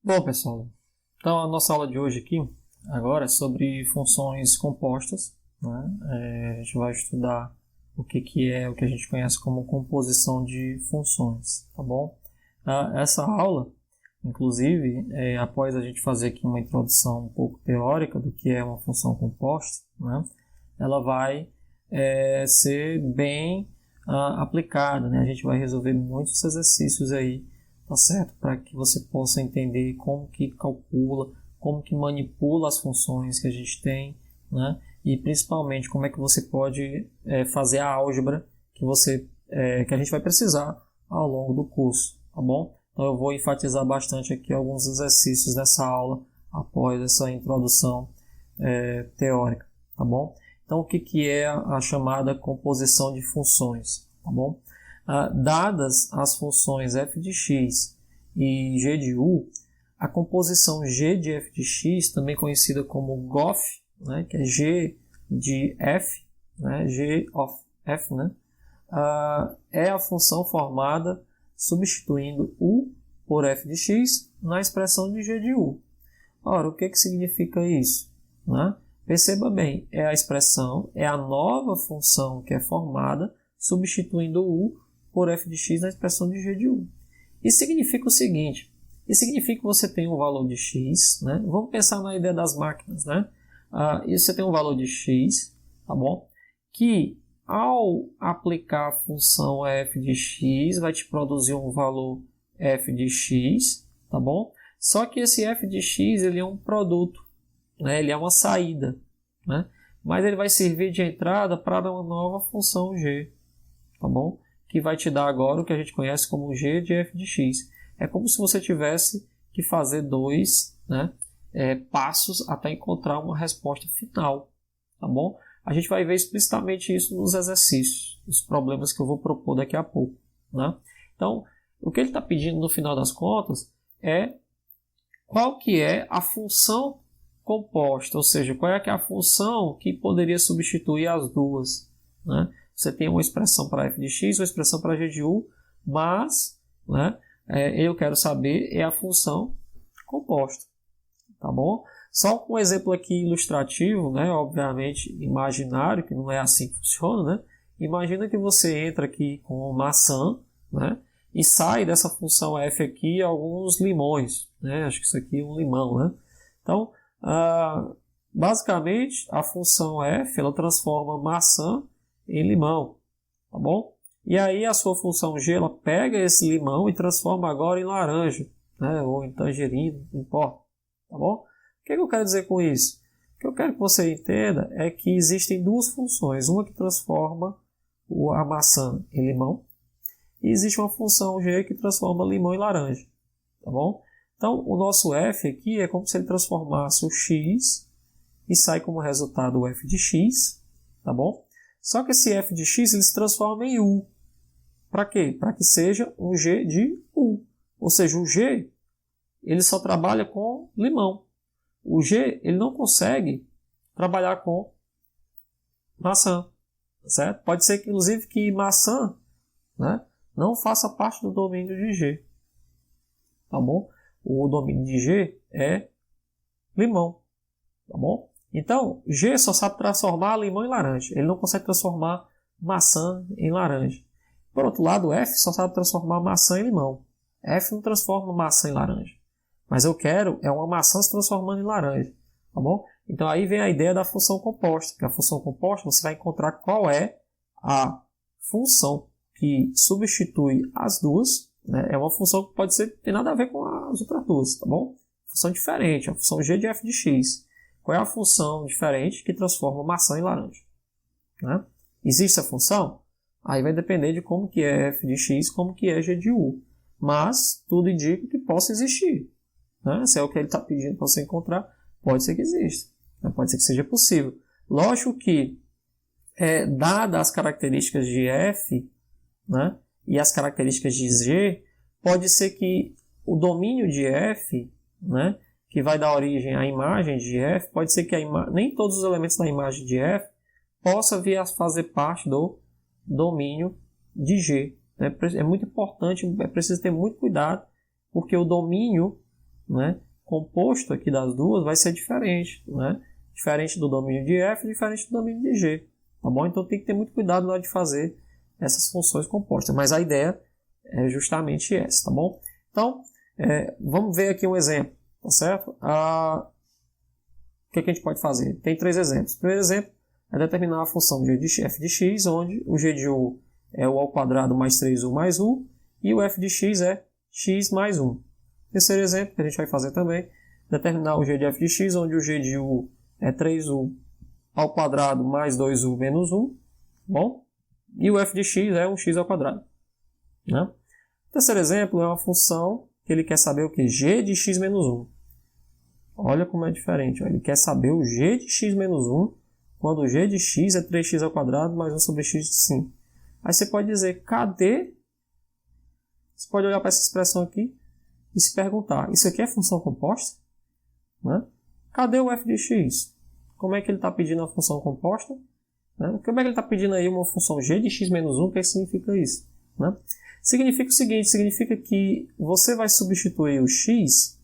Bom, pessoal, então a nossa aula de hoje aqui agora é sobre funções compostas, né? A gente vai estudar o que é o que a gente conhece como composição de funções, tá bom? Essa aula, inclusive, após a gente fazer aqui uma introdução um pouco teórica do que é uma função composta, né? Ela vai ser bem aplicada, né? A gente vai resolver muitos exercícios aí, tá certo? Para que você possa entender como que calcula, como que manipula as funções que a gente tem, né? E principalmente como é que você pode fazer a álgebra que a gente vai precisar ao longo do curso, tá bom? Então eu vou enfatizar bastante aqui alguns exercícios nessa aula após essa introdução teórica, tá bom? Então o que é a chamada composição de funções, tá bom? Dadas as funções f de x e g de u, a composição g de f de x, também conhecida como GOF, né, que é g de f, né, g of f, né, é a função formada substituindo u por f de x na expressão de g de u. Ora, o que significa isso? Né? Perceba bem, é a nova função que é formada substituindo u por f de x na expressão de g de u. Isso significa o seguinte, isso significa que você tem um valor de x, né? Vamos pensar na ideia das máquinas, né? E você tem um valor de x, tá bom? Que ao aplicar a função f de x vai te produzir um valor f de x, tá bom? Só que esse f de x ele é um produto, né? Ele é uma saída, né? Mas ele vai servir de entrada para uma nova função g, tá bom? Que vai te dar agora o que a gente conhece como g de f de x. É como se você tivesse que fazer dois, né, passos até encontrar uma resposta final, tá bom? A gente vai ver explicitamente isso nos exercícios, os problemas que eu vou propor daqui a pouco, né? Então, o que ele está pedindo no final das contas é qual que é a função composta, ou seja, qual é a função que poderia substituir as duas, né? Você tem uma expressão para f de x, uma expressão para g de u, mas, né, eu quero saber a função composta, tá bom? Só um exemplo aqui ilustrativo, né, obviamente imaginário, que não é assim que funciona, né? Imagina que você entra aqui com maçã, né, e sai dessa função f aqui alguns limões, né? Acho que isso aqui é um limão, né? Então, basicamente, a função f ela transforma maçã em limão, tá bom? E aí a sua função g ela pega esse limão e transforma agora em laranja, né? Ou em tangerina, não importa, tá bom? O que eu quero dizer com isso? O que eu quero que você entenda é que existem duas funções, uma que transforma a maçã em limão e existe uma função g que transforma limão em laranja, tá bom? Então o nosso f aqui é como se ele transformasse o x e sai como resultado o f de x, tá bom? Só que esse f de x ele se transforma em u. Para quê? Para que seja um g de u. Ou seja, o g ele só trabalha com limão. O g ele não consegue trabalhar com maçã. Certo? Pode ser, inclusive, que maçã, né, não faça parte do domínio de g. Tá bom? O domínio de g é limão. Tá bom? Então, G só sabe transformar limão em laranja. Ele não consegue transformar maçã em laranja. Por outro lado, F só sabe transformar maçã em limão. F não transforma maçã em laranja. Mas eu quero uma maçã se transformando em laranja. Tá bom? Então aí vem a ideia da função composta. Que a função composta você vai encontrar qual é a função que substitui as duas. Né? É uma função que pode ser, tem nada a ver com as outras duas. Tá bom? Função diferente. A função G de F de X. Qual é a função diferente que transforma maçã em laranja? Né? Existe a função? Aí vai depender de como que é f de x, como que é g de u. Mas tudo indica que possa existir. Né? Se é o que ele está pedindo para você encontrar, pode ser que exista. Né? Pode ser que seja possível. Lógico que, dadas as características de f, né, e as características de g, pode ser que o domínio de f, né, que vai dar origem à imagem de f, pode ser que nem todos os elementos da imagem de f possa vir a fazer parte do domínio de g. É muito importante, é preciso ter muito cuidado, porque o domínio né, composto aqui das duas vai ser diferente, né? Diferente do domínio de f, diferente do domínio de g, tá bom? Então tem que ter muito cuidado na hora de fazer essas funções compostas, mas a ideia é justamente essa, tá bom? Então, vamos ver aqui um exemplo, tá certo? O que a gente pode fazer? Tem 3 exemplos. O primeiro exemplo é determinar a função g de f de x, onde o g de u é o ao quadrado mais 3u mais u, e o f de x é x mais 1. Terceiro exemplo que a gente vai fazer também, determinar o g de f de x, onde o g de u é 3u ao quadrado mais 2u menos 1, bom? E o f de x é um x ao quadrado, né? O terceiro exemplo é uma função que ele quer saber o que? G de x menos 1. Olha como é diferente. Ó. Ele quer saber o g de x menos 1, quando o g de x é 3x ao quadrado mais 1 sobre x de 5. Aí você pode dizer, cadê? Você pode olhar para essa expressão aqui e se perguntar, isso aqui é função composta? Né? Cadê o f de x? Como é que ele está pedindo a função composta? Né? Como é que ele está pedindo aí uma função g de x menos 1? O que significa isso? Né? Significa o seguinte, significa que você vai substituir o x,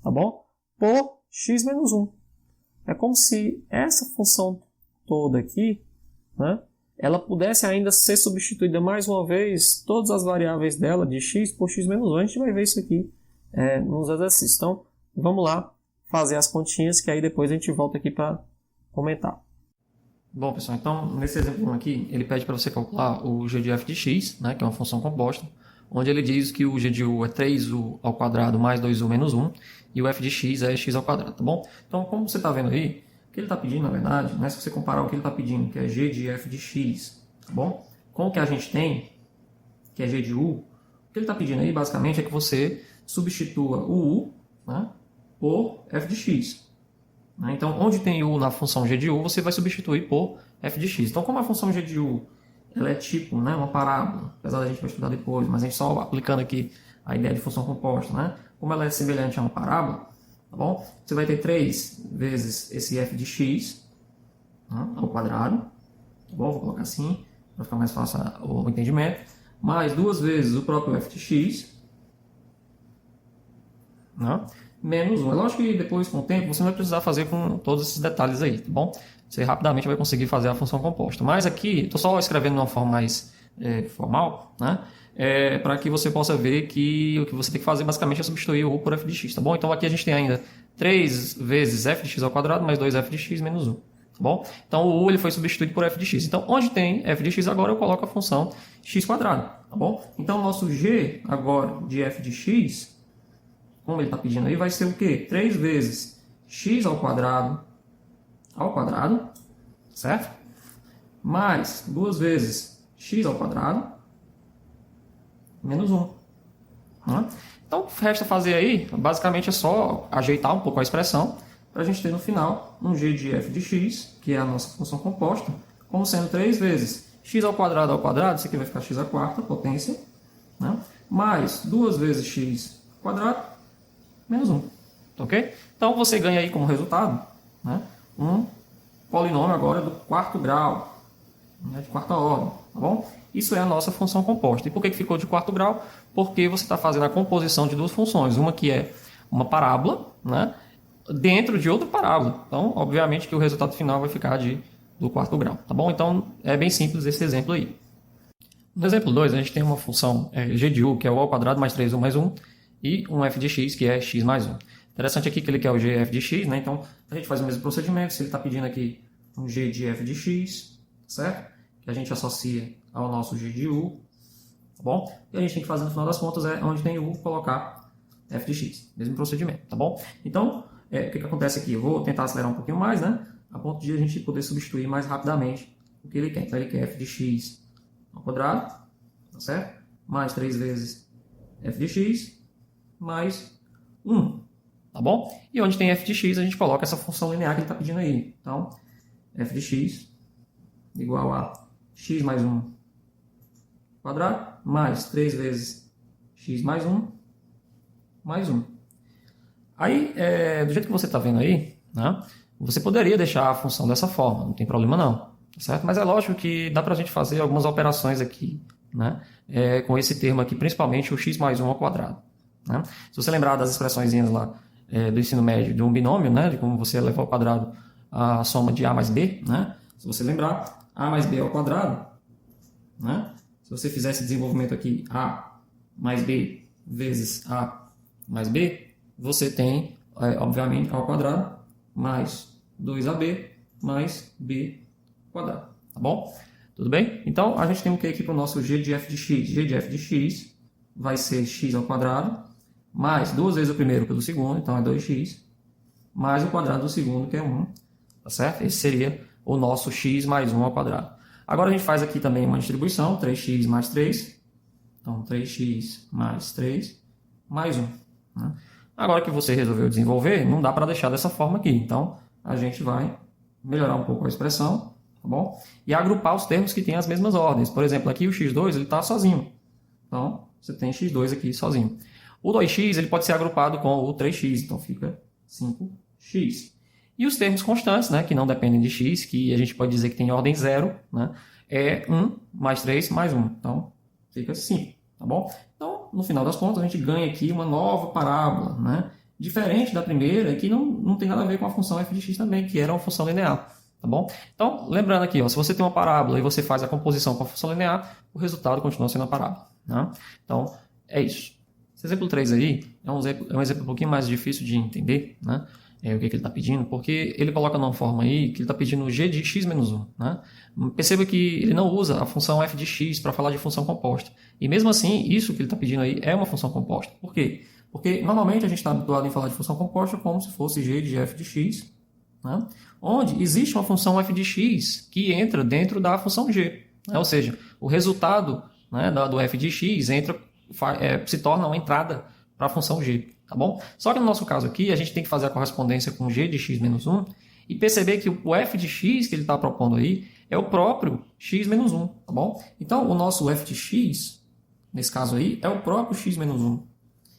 tá bom? Por x menos 1. É como se essa função toda aqui, né, ela pudesse ainda ser substituída mais uma vez, todas as variáveis dela de x por x menos 1. A gente vai ver isso aqui nos exercícios. Então, vamos lá fazer as continhas, que aí depois a gente volta aqui para comentar. Bom, pessoal, então, nesse exemplo aqui, ele pede para você calcular o g de f de x, né, que é uma função composta, onde ele diz que o g de u é 3u ao quadrado mais 2u menos 1, e o f de x é x ao quadrado, tá bom? Então, como você está vendo aí, o que ele está pedindo, na verdade, né, se você comparar o que ele está pedindo, que é g de f de x, tá bom? Com o que a gente tem, que é g de u, o que ele está pedindo aí, basicamente, é que você substitua o u, né, por f de x. Então, onde tem u na função g de u, você vai substituir por f de x. Então, como a função g de u ela é tipo, né, uma parábola, apesar da gente vai estudar depois, mas a gente só aplicando aqui a ideia de função composta, né? Como ela é semelhante a uma parábola, tá bom? Você vai ter 3 vezes esse f de x, né, ao quadrado, tá bom? Vou colocar assim, para ficar mais fácil o entendimento, mais 2 vezes o próprio f de x, né? Menos 1. É lógico que depois, com o tempo, você não vai precisar fazer com todos esses detalhes aí, tá bom? Você rapidamente vai conseguir fazer a função composta. Mas aqui, estou só escrevendo de uma forma mais formal, né? Para que você possa ver que o que você tem que fazer basicamente é substituir o u por f de x, tá bom? Então aqui a gente tem ainda 3 vezes f de x ao quadrado mais 2f de x menos 1, tá bom? Então o u ele foi substituído por f de x. Então onde tem f de x agora eu coloco a função x quadrado, tá bom? Então o nosso g agora de f de x, como ele está pedindo aí, vai ser o quê? 3 vezes x ao quadrado, certo? Mais 2 vezes x ao quadrado, menos 1. Né? Então, resta fazer aí, basicamente é só ajeitar um pouco a expressão, para a gente ter no final um g de f de x, que é a nossa função composta, como sendo 3 vezes x ao quadrado, isso aqui vai ficar x à quarta potência, né? Mais 2 vezes x ao quadrado, menos 1, ok? Então você ganha aí como resultado, né, um polinômio agora do quarto grau, né, de quarta ordem, tá bom? Isso é a nossa função composta. E por que ficou de quarto grau? Porque você está fazendo a composição de duas funções, uma que é uma parábola, né, dentro de outra parábola. Então, obviamente que o resultado final vai ficar do quarto grau, tá bom? Então, é bem simples esse exemplo aí. No exemplo 2, a gente tem uma função g de u, que é o ao quadrado mais 3u mais 1, e um f de x, que é x mais 1. Interessante aqui que ele quer o g f de x, né? Então, a gente faz o mesmo procedimento. Se ele está pedindo aqui um g de f de x, certo? Que a gente associa ao nosso g de u, tá bom? E a gente tem que fazer, no final das contas, onde tem u, colocar f de x. Mesmo procedimento, tá bom? Então, o que acontece aqui? Eu vou tentar acelerar um pouquinho mais, né? A ponto de a gente poder substituir mais rapidamente o que ele quer. Então, ele quer f de x ao quadrado, tá certo? Mais 3 vezes f de x, mais 1, tá bom? E onde tem f de x, a gente coloca essa função linear que ele está pedindo aí. Então, f de x igual a x mais 1 quadrado, mais 3 vezes x mais 1, mais 1. Aí, do jeito que você está vendo aí, né, você poderia deixar a função dessa forma, não tem problema não, tá certo? Mas é lógico que dá para a gente fazer algumas operações aqui, né, com esse termo aqui, principalmente o x mais 1 ao quadrado. Né? Se você lembrar das expressõezinhas lá do ensino médio de um binômio, né, de como você eleva ao quadrado a soma de a mais b, né? Se você lembrar, a mais b ao quadrado, né? Se você fizer esse desenvolvimento aqui, a mais b vezes a mais b, você tem, obviamente, ao quadrado mais 2ab mais b quadrado, tá bom? Tudo bem? Então, a gente tem o que aqui para o nosso g de f de x? G de f de x vai ser x ao quadrado, mais 2 vezes o primeiro pelo segundo, então é 2x, mais o quadrado do segundo, que é 1, tá certo? Esse seria o nosso x mais 1 ao quadrado. Agora a gente faz aqui também uma distribuição, 3x mais 3, então 3x mais 3, mais 1. Né? Agora que você resolveu desenvolver, não dá para deixar dessa forma aqui, então a gente vai melhorar um pouco a expressão, tá bom? E agrupar os termos que têm as mesmas ordens. Por exemplo, aqui o x2 ele está sozinho, então você tem x2 aqui sozinho. O 2x ele pode ser agrupado com o 3x, então fica 5x. E os termos constantes, né, que não dependem de x, que a gente pode dizer que tem ordem 0, né, é 1 mais 3 mais 1. Então, fica 5, tá bom? Então, no final das contas, a gente ganha aqui uma nova parábola, né? Diferente da primeira, que não tem nada a ver com a função f de x também, que era uma função linear, tá bom? Então, lembrando aqui, ó, se você tem uma parábola e você faz a composição com a função linear, o resultado continua sendo a parábola, né? Então, é isso. Esse exemplo 3 aí é um exemplo um pouquinho mais difícil de entender, né? O que ele está pedindo, porque ele coloca numa forma aí que ele está pedindo g de x menos 1. Né? Perceba que ele não usa a função f de x para falar de função composta. E mesmo assim, isso que ele está pedindo aí é uma função composta. Por quê? Porque normalmente a gente está habituado em falar de função composta como se fosse g de f de x, né? Onde existe uma função f de x que entra dentro da função g. Né? Ou seja, o resultado, né, do f de x se torna uma entrada para a função g. Tá bom? Só que no nosso caso aqui, a gente tem que fazer a correspondência com g de x menos 1 e perceber que o f de x que ele está propondo aí é o próprio x menos 1, tá bom? Então, o nosso f de x, nesse caso aí, é o próprio x menos 1.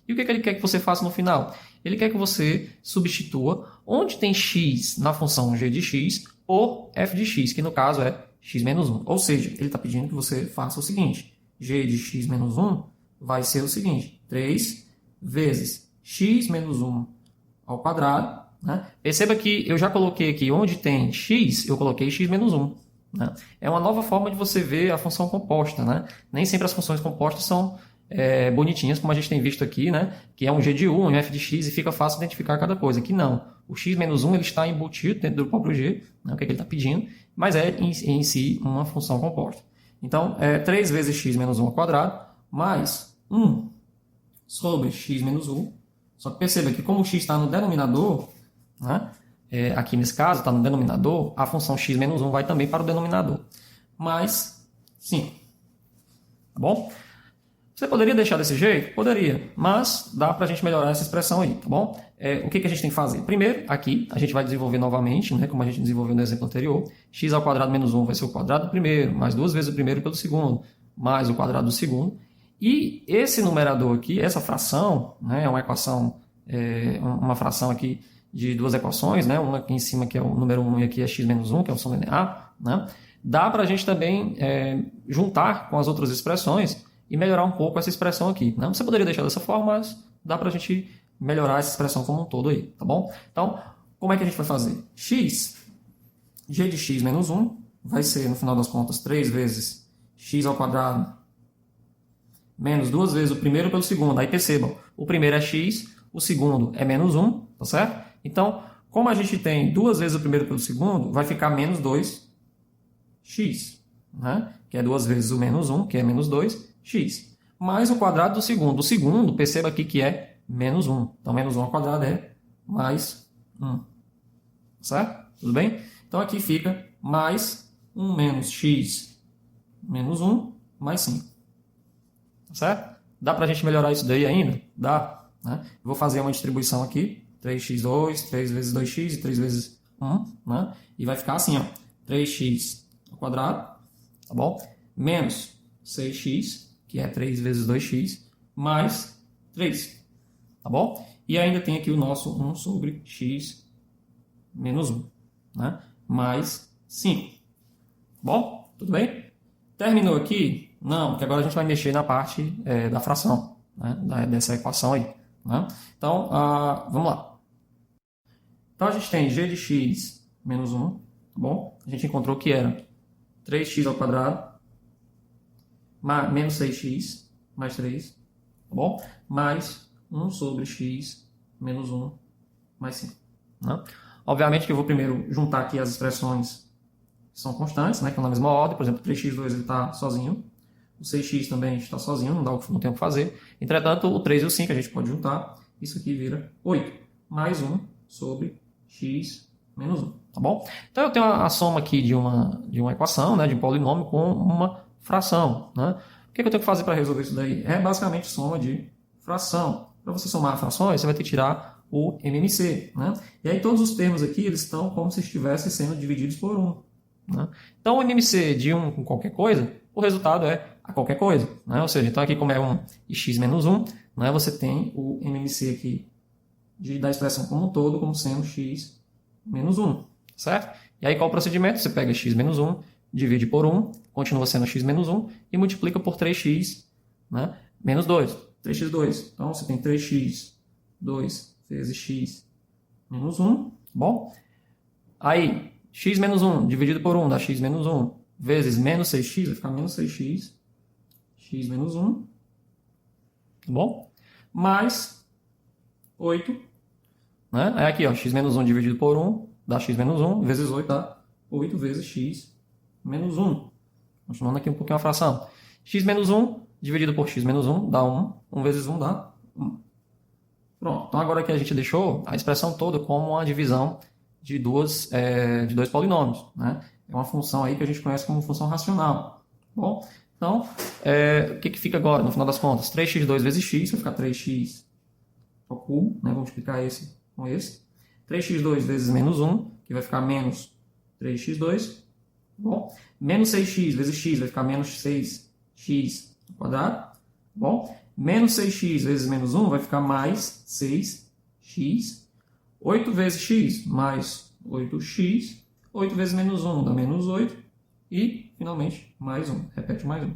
E o que ele quer que você faça no final? Ele quer que você substitua onde tem x na função g de x por f de x, que no caso é x menos 1. Ou seja, ele está pedindo que você faça o seguinte, g de x menos 1 vai ser o seguinte, 3 vezes x menos 1 ao quadrado. Né? Perceba que eu já coloquei aqui onde tem x, eu coloquei x menos 1. Né? É uma nova forma de você ver a função composta. Né? Nem sempre as funções compostas são bonitinhas, como a gente tem visto aqui, né? Que é um g de 1, um f de x, e fica fácil identificar cada coisa. Aqui não. O x menos 1 ele está embutido dentro do próprio g, né? O que ele está pedindo, mas é em si uma função composta. Então, 3 vezes x menos 1 ao quadrado, mais 1 sobre x menos 1. Só que perceba que como o x está no denominador, né, aqui nesse caso está no denominador, a função x menos 1 vai também para o denominador. Mais 5. Tá bom? Você poderia deixar desse jeito? Poderia, mas dá para a gente melhorar essa expressão aí, tá bom? O que a gente tem que fazer? Primeiro, aqui, a gente vai desenvolver novamente, né, como a gente desenvolveu no exemplo anterior, x ao quadrado menos 1 vai ser o quadrado do primeiro, mais 2 vezes o primeiro pelo segundo, mais o quadrado do segundo. E esse numerador aqui, essa fração, né, é uma equação, uma fração aqui de duas equações, né, uma aqui em cima que é o número 1 e aqui é x menos 1, que é o som linear, né, dá para a gente também juntar com as outras expressões e melhorar um pouco essa expressão aqui. Né? Você poderia deixar dessa forma, mas dá para a gente melhorar essa expressão como um todo aí, tá bom? Então, como é que a gente vai fazer? G de x menos 1 vai ser, no final das contas, 3 vezes x ao quadrado menos 2 vezes o primeiro pelo segundo. Aí percebam, o primeiro é x, o segundo é menos 1, tá certo? Então, como a gente tem 2 vezes o primeiro pelo segundo, vai ficar menos 2x, né? Que é 2 vezes o menos 1, que é menos 2x. Mais o quadrado do segundo. O segundo, perceba aqui que é menos 1. Então, menos 1 ao quadrado é mais 1. Certo? Tudo bem? Então, aqui fica mais 1 menos x menos 1 mais 5. Certo? Dá para a gente melhorar isso daí ainda? Dá. Né? Vou fazer uma distribuição aqui. 3x2, 3 vezes 2x e 3 vezes 1. Né? E vai ficar assim, ó, 3x ao quadrado, tá bom? Menos 6x, que é 3 vezes 2x, mais 3. Tá bom? E ainda tem aqui o nosso 1 sobre x menos 1. Né? Mais 5. Bom? Tudo bem? Terminou aqui? Não, porque agora a gente vai mexer na parte da fração, né? Dessa equação aí. Né? Então, vamos lá. Então a gente tem g de x menos 1, tá bom? A gente encontrou que era 3x ao quadrado menos 6x mais 3, tá bom? Mais 1 sobre x menos 1 mais 5. Né? Obviamente que eu vou primeiro juntar aqui as expressões que são constantes, né, que estão na mesma ordem. Por exemplo, 3x2 ele está sozinho. O 6x também está sozinho, não tem o que fazer. Entretanto, o 3 e o 5 a gente pode juntar. Isso aqui vira 8, mais 1 sobre x menos 1. Tá bom? Então eu tenho a soma aqui de uma equação, né, de um polinômio com uma fração. Né? O que eu tenho que fazer para resolver isso daí? É basicamente soma de fração. Para você somar frações, você vai ter que tirar o MMC. Né? E aí todos os termos aqui eles estão como se estivessem sendo divididos por 1. Né? Então o MMC de 1 com qualquer coisa, o resultado é a qualquer coisa. Né? Ou seja, então aqui como é 1 e x menos 1, né, você tem o MMC aqui da expressão como um todo como sendo x menos 1. Certo? E aí qual o procedimento? Você pega x menos 1, divide por 1, continua sendo x menos 1, e multiplica por 3x, né, menos 2. 3x2. Então você tem 3x, 2 vezes x menos 1. Bom? Aí, x menos 1 dividido por 1 dá x menos 1 vezes menos 6x, vai ficar menos 6x, x menos 1. Tá bom? Mais 8. Né? Aí aqui, ó, x menos 1 dividido por 1 dá x menos 1, vezes 8 dá 8 vezes x menos 1. Continuando aqui um pouquinho a fração. X menos 1 dividido por x menos 1 dá 1. 1 vezes 1 dá 1. Pronto. Então agora aqui a gente deixou a expressão toda como uma divisão de dois polinômios. Né? É uma função aí que a gente conhece como função racional. Bom, então, o que fica agora, no final das contas? 3x2 vezes x, vai ficar 3x ao cubo. Né? Vamos multiplicar esse com esse. 3x2 vezes menos 1, que vai ficar menos 3x2. Bom, menos 6x vezes x vai ficar menos 6x ao quadrado. Bom, menos 6x vezes menos 1 vai ficar mais 6x. 8 vezes x mais 8x. 8 vezes menos 1 dá menos 8. E, finalmente, mais 1. Repete mais 1.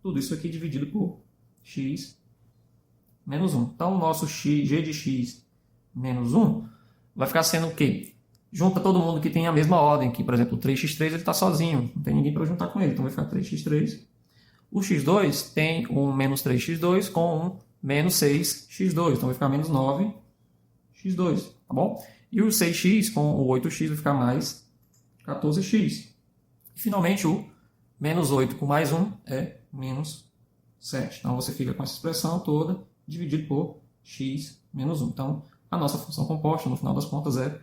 Tudo isso aqui dividido por x menos 1. Então, o nosso g de x menos 1 vai ficar sendo o quê? Junta todo mundo que tem a mesma ordem. Aqui, por exemplo, o 3x3 ele está sozinho. Não tem ninguém para juntar com ele. Então, vai ficar 3x3. O x2 tem um menos 3x2 com um menos 6x2. Então, vai ficar menos 9x2. Tá bom? E o 6x com o 8x vai ficar mais 14x. E, finalmente, o menos 8 com mais 1 é menos 7. Então, você fica com essa expressão toda dividido por x menos 1. Então, a nossa função composta, no final das contas, é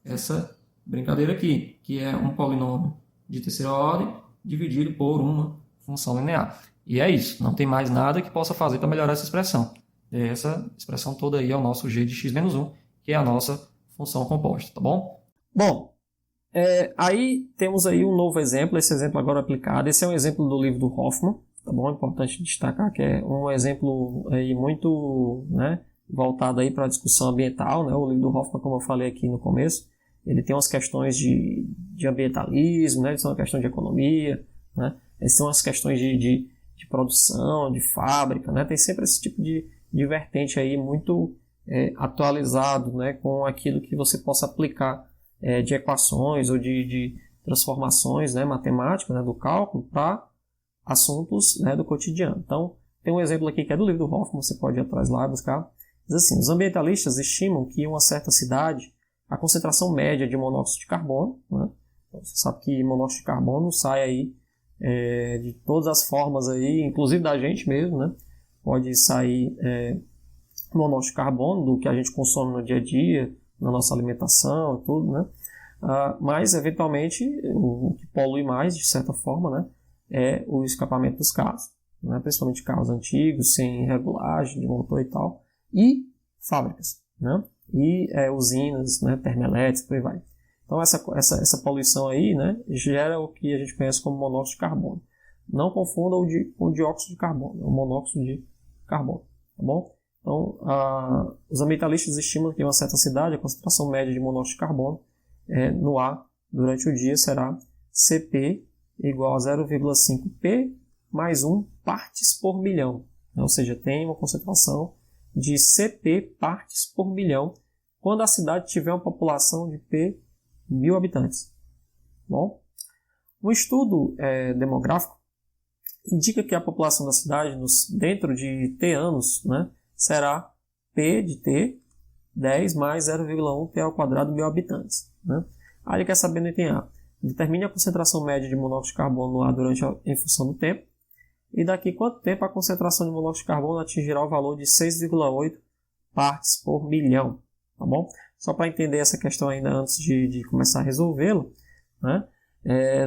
essa brincadeira aqui, que é um polinômio de terceira ordem dividido por uma função linear. E é isso. Não tem mais nada que possa fazer para melhorar essa expressão. Essa expressão toda aí é o nosso g de x menos 1, que é a nossa função composta. Tá bom? Bom, aí temos aí um novo exemplo. Esse exemplo agora aplicado. Esse é um exemplo do livro do Hoffman. Tá bom? É importante destacar que é um exemplo aí muito, né, voltado aí para a discussão ambiental, né? O livro do Hoffman, como eu falei aqui no começo, ele tem umas questões de ambientalismo, né? Ele tem uma questão de economia, né? Eles têm umas questões de produção, de fábrica, né? Tem sempre esse tipo de vertente aí muito atualizado, né? Com aquilo que você possa aplicar de equações ou de transformações, né? Matemáticas, né? Do cálculo para assuntos, né? Do cotidiano. Então, tem um exemplo aqui que é do livro do Hoffman, você pode ir atrás lá e buscar. Diz assim: os ambientalistas estimam que em uma certa cidade a concentração média de monóxido de carbono, né? Você sabe que monóxido de carbono sai aí de todas as formas aí, inclusive da gente mesmo, né? Pode sair monóxido de carbono do que a gente consome no dia a dia, na nossa alimentação e tudo, né? Mas eventualmente o que polui mais, de certa forma, né, é o escapamento dos carros, né? Principalmente carros antigos, sem regulagem de motor e tal, e fábricas, né? E usinas, né, termoelétricas, por aí vai. Então essa poluição aí, né, gera o que a gente conhece como monóxido de carbono. Não confunda com o dióxido de carbono, é o monóxido de carbono, tá bom? Então, os ambientalistas estimam que em uma certa cidade a concentração média de monóxido de carbono no ar durante o dia será Cp igual a 0,5 P mais 1 partes por milhão. Ou seja, tem uma concentração de Cp partes por milhão quando a cidade tiver uma população de P 1.000 habitantes. Bom, um estudo demográfico indica que a população da cidade, dentro de T anos, né, será P de T 10 mais 0,1 T ao quadrado 1.000 habitantes. Né? Aí ele quer saber no item A. Determine a concentração média de monóxido de carbono no ar em função do tempo. E daqui quanto tempo a concentração de monóxido de carbono atingirá o valor de 6,8 partes por milhão. Tá bom? Só para entender essa questão ainda antes de começar a resolvê-lo, né?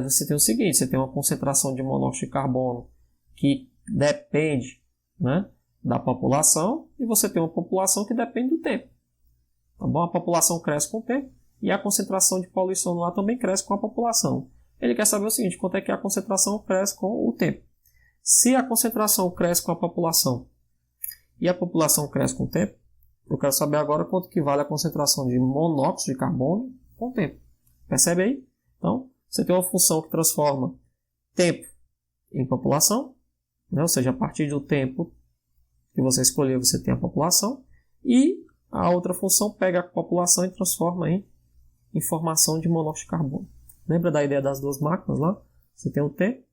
Você tem o seguinte, você tem uma concentração de monóxido de carbono que depende, né, da população, e você tem uma população que depende do tempo. Tá bom? A população cresce com o tempo e a concentração de poluição no ar também cresce com a população. Ele quer saber o seguinte, quanto é que a concentração cresce com o tempo. Se a concentração cresce com a população e a população cresce com o tempo, eu quero saber agora quanto que vale a concentração de monóxido de carbono com o tempo. Percebe aí? Então, você tem uma função que transforma tempo em população, né? Ou seja, a partir do tempo que você escolher, você tem a população, e a outra função pega a população e transforma em informação de monóxido de carbono. Lembra da ideia das duas máquinas lá? Você tem o tempo,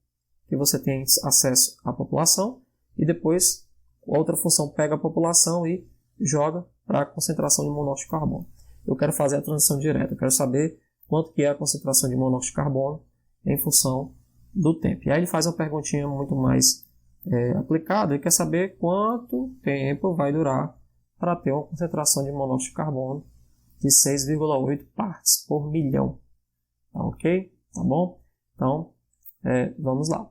que você tem acesso à população, e depois a outra função pega a população e joga para a concentração de monóxido de carbono. Eu quero fazer a transição direta, eu quero saber quanto que é a concentração de monóxido de carbono em função do tempo. E aí ele faz uma perguntinha muito mais aplicada, ele quer saber quanto tempo vai durar para ter uma concentração de monóxido de carbono de 6,8 partes por milhão. Tá ok? Tá bom? Então, vamos lá.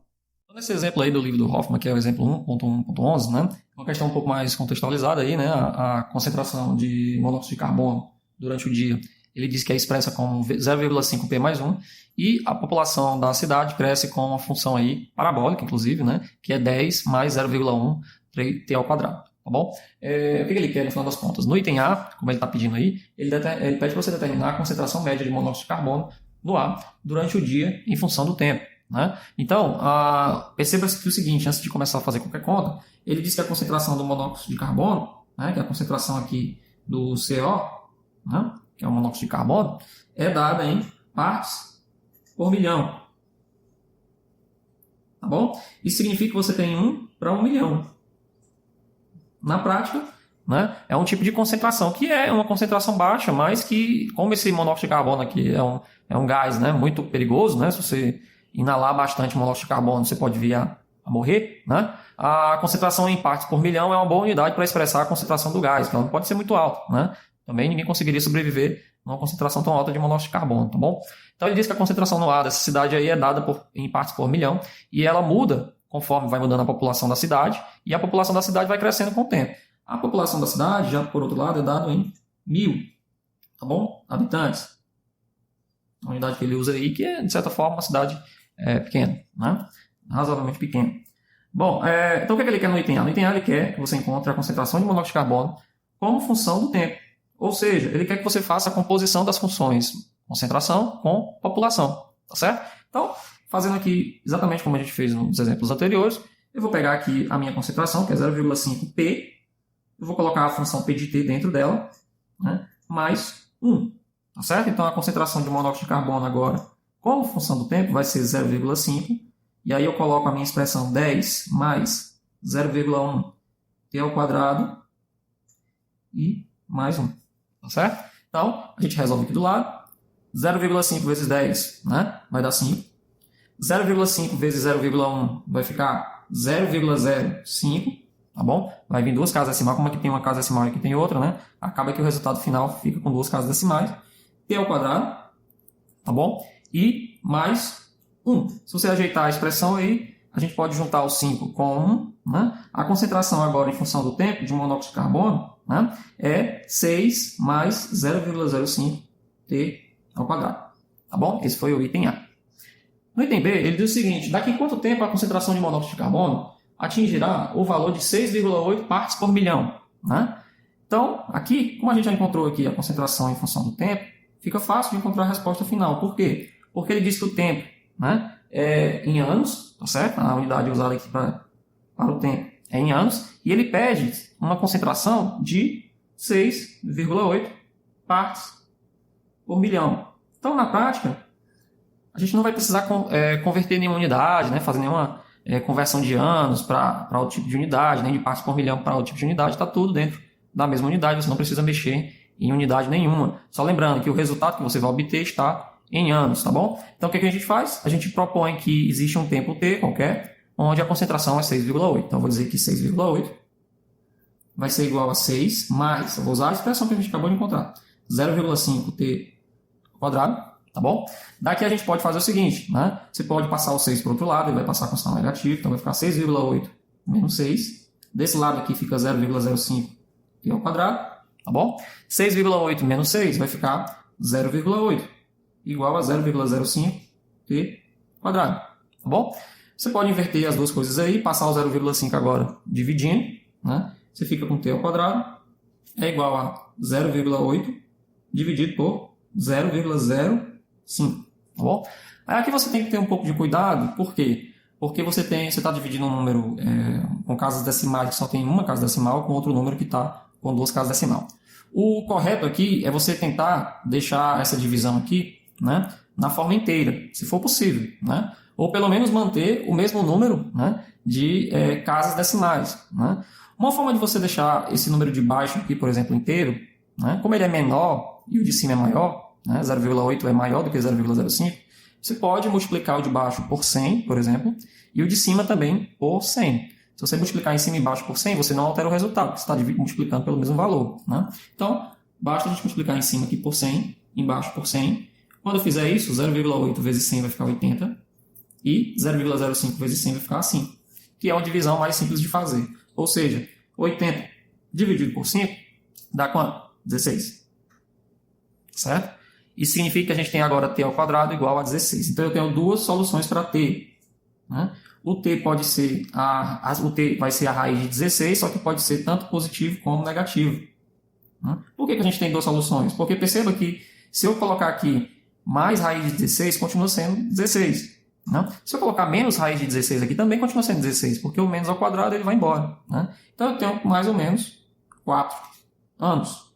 Nesse exemplo aí do livro do Hoffman, que é o exemplo 1.1.11, né? Uma questão um pouco mais contextualizada aí, né? A concentração de monóxido de carbono durante o dia, ele diz que é expressa como 0,5 P mais 1, e a população da cidade cresce com uma função aí parabólica, inclusive, né? Que é 10 mais 0,1 T ao quadrado. Tá bom? O que ele quer no final das contas? No item A, como ele está pedindo aí, ele pede para você determinar a concentração média de monóxido de carbono no ar durante o dia em função do tempo. Né? Então, perceba que o seguinte, antes de começar a fazer qualquer conta, ele diz que a concentração do monóxido de carbono, né, que é a concentração aqui do CO, né, que é o monóxido de carbono, é dada em partes por milhão. Tá bom? Isso significa que você tem 1 para 1 milhão. Na prática, né, é um tipo de concentração que é uma concentração baixa, mas que, como esse monóxido de carbono aqui é um gás, né, muito perigoso, né, se você inalar bastante monóxido de carbono, você pode vir a morrer, né? A concentração em partes por milhão é uma boa unidade para expressar a concentração do gás, que ela não pode ser muito alta, né? Também ninguém conseguiria sobreviver numa concentração tão alta de monóxido de carbono, tá bom? Então ele diz que a concentração no ar dessa cidade aí é dada em partes por milhão, e ela muda conforme vai mudando a população da cidade, e a população da cidade vai crescendo com o tempo. A população da cidade, já por outro lado, é dada em 1.000, tá bom? Habitantes. A unidade que ele usa aí, que é, de certa forma, uma cidade pequeno, né? Razoavelmente pequeno. Bom, então o que ele quer no item A? No item A ele quer que você encontre a concentração de monóxido de carbono como função do tempo. Ou seja, ele quer que você faça a composição das funções concentração com população. Tá certo? Então, fazendo aqui exatamente como a gente fez nos exemplos anteriores, eu vou pegar aqui a minha concentração, que é 0,5 P, eu vou colocar a função P de T dentro dela, né? Mais 1. Tá certo? Então a concentração de monóxido de carbono agora, como função do tempo, vai ser 0,5. E aí eu coloco a minha expressão 10 mais 0,1 T ao quadrado e mais 1. Tá certo? Então, a gente resolve aqui do lado. 0,5 vezes 10, né? Vai dar 5. 0,5 vezes 0,1 vai ficar 0,05. Tá bom? Vai vir duas casas decimais. Como aqui tem uma casa decimal e aqui tem outra, né? Acaba que o resultado final fica com duas casas decimais. T ao quadrado. Tá bom? E mais 1. Se você ajeitar a expressão aí, a gente pode juntar o 5 com 1. Né? A concentração agora em função do tempo de monóxido de carbono, né, é 6 mais 0,05 T ao quadrado. Tá bom? Esse foi o item A. No item B, ele diz o seguinte: daqui a quanto tempo a concentração de monóxido de carbono atingirá o valor de 6,8 partes por milhão? Né? Então, aqui, como a gente já encontrou aqui a concentração em função do tempo, fica fácil de encontrar a resposta final. Por quê? Porque ele diz que o tempo, né, é em anos, tá certo? A unidade usada aqui para o tempo é em anos, e ele pede uma concentração de 6,8 partes por milhão. Então, na prática, a gente não vai precisar converter nenhuma unidade, né? Fazer nenhuma conversão de anos para outro tipo de unidade, nem de partes por milhão para outro tipo de unidade. Está tudo dentro da mesma unidade, você não precisa mexer em unidade nenhuma. Só lembrando que o resultado que você vai obter está em anos, tá bom? Então, o que a gente faz? A gente propõe que existe um tempo t qualquer, onde a concentração é 6,8. Então, eu vou dizer que 6,8 vai ser igual a 6 mais, eu vou usar a expressão que a gente acabou de encontrar, 0,5t quadrado, tá bom? Daqui a gente pode fazer o seguinte, né? Você pode passar o 6 para o outro lado, ele vai passar com sinal negativo, então vai ficar 6,8 menos 6. Desse lado aqui fica 0,05t ao quadrado, tá bom? 6,8 menos 6 vai ficar 0,8, igual a 0,05t quadrado, tá bom? Você pode inverter as duas coisas aí, passar o 0,5 agora dividindo, né? Você fica com t ao quadrado, é igual a 0,8 dividido por 0,05, tá bom? Aí aqui você tem que ter um pouco de cuidado, por quê? Porque você está dividindo um número com casas decimais que só tem uma casa decimal, com outro número que está com duas casas decimal. O correto aqui é você tentar deixar essa divisão aqui, né, na forma inteira, se for possível, né? Ou pelo menos manter o mesmo número, né, de casas decimais, né? Uma forma de você deixar esse número de baixo aqui, por exemplo, inteiro, né, como ele é menor e o de cima é maior, né, 0,8 é maior do que 0,05, você pode multiplicar o de baixo por 100, por exemplo, e o de cima também por 100. Se você multiplicar em cima e embaixo por 100, você não altera o resultado, porque você está multiplicando pelo mesmo valor, né? Então, basta a gente multiplicar em cima aqui por 100, embaixo por 100. Quando eu fizer isso, 0,8 vezes 100 vai ficar 80, e 0,05 vezes 100 vai ficar assim, que é uma divisão mais simples de fazer. Ou seja, 80 dividido por 5 dá quanto? 16. Certo? Isso significa que a gente tem agora t ao quadrado igual a 16. Então eu tenho duas soluções para t, né? O t pode ser o t vai ser a raiz de 16, só que pode ser tanto positivo como negativo, né? Por que a gente tem duas soluções? Porque perceba que se eu colocar aqui mais raiz de 16, continua sendo 16. Né? Se eu colocar menos raiz de 16 aqui, também continua sendo 16, porque o menos ao quadrado ele vai embora, né? Então eu tenho mais ou menos 4 anos.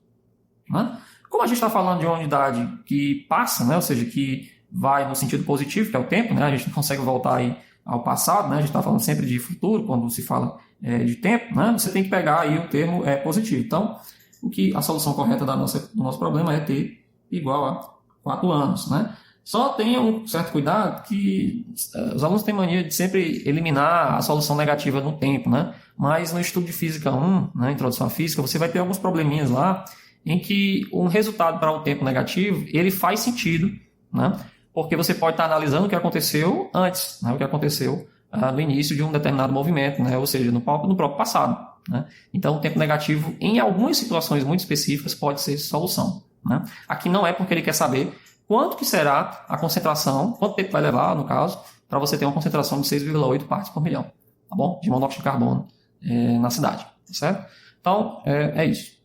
Né? Como a gente está falando de uma unidade que passa, né? Ou seja, que vai no sentido positivo, que é o tempo, né? A gente não consegue voltar aí ao passado, né? A gente está falando sempre de futuro, quando se fala de tempo, né? Você tem que pegar aí o termo positivo. Então, a solução correta do nosso problema é t igual a 4 anos, né? Só tenha um certo cuidado que os alunos têm mania de sempre eliminar a solução negativa no tempo, né? Mas no estudo de Física 1, né, Introdução à Física, você vai ter alguns probleminhas lá em que um resultado para o tempo negativo, ele faz sentido, né? Porque você pode estar analisando o que aconteceu antes, né? O que aconteceu no início de um determinado movimento, né? Ou seja, no próprio passado, né? Então, o tempo negativo, em algumas situações muito específicas, pode ser solução, né? Aqui não é porque ele quer saber quanto que será a concentração, quanto tempo vai levar, no caso, para você ter uma concentração de 6,8 partes por milhão, tá bom? De monóxido de carbono na cidade, tá certo? Então, é isso.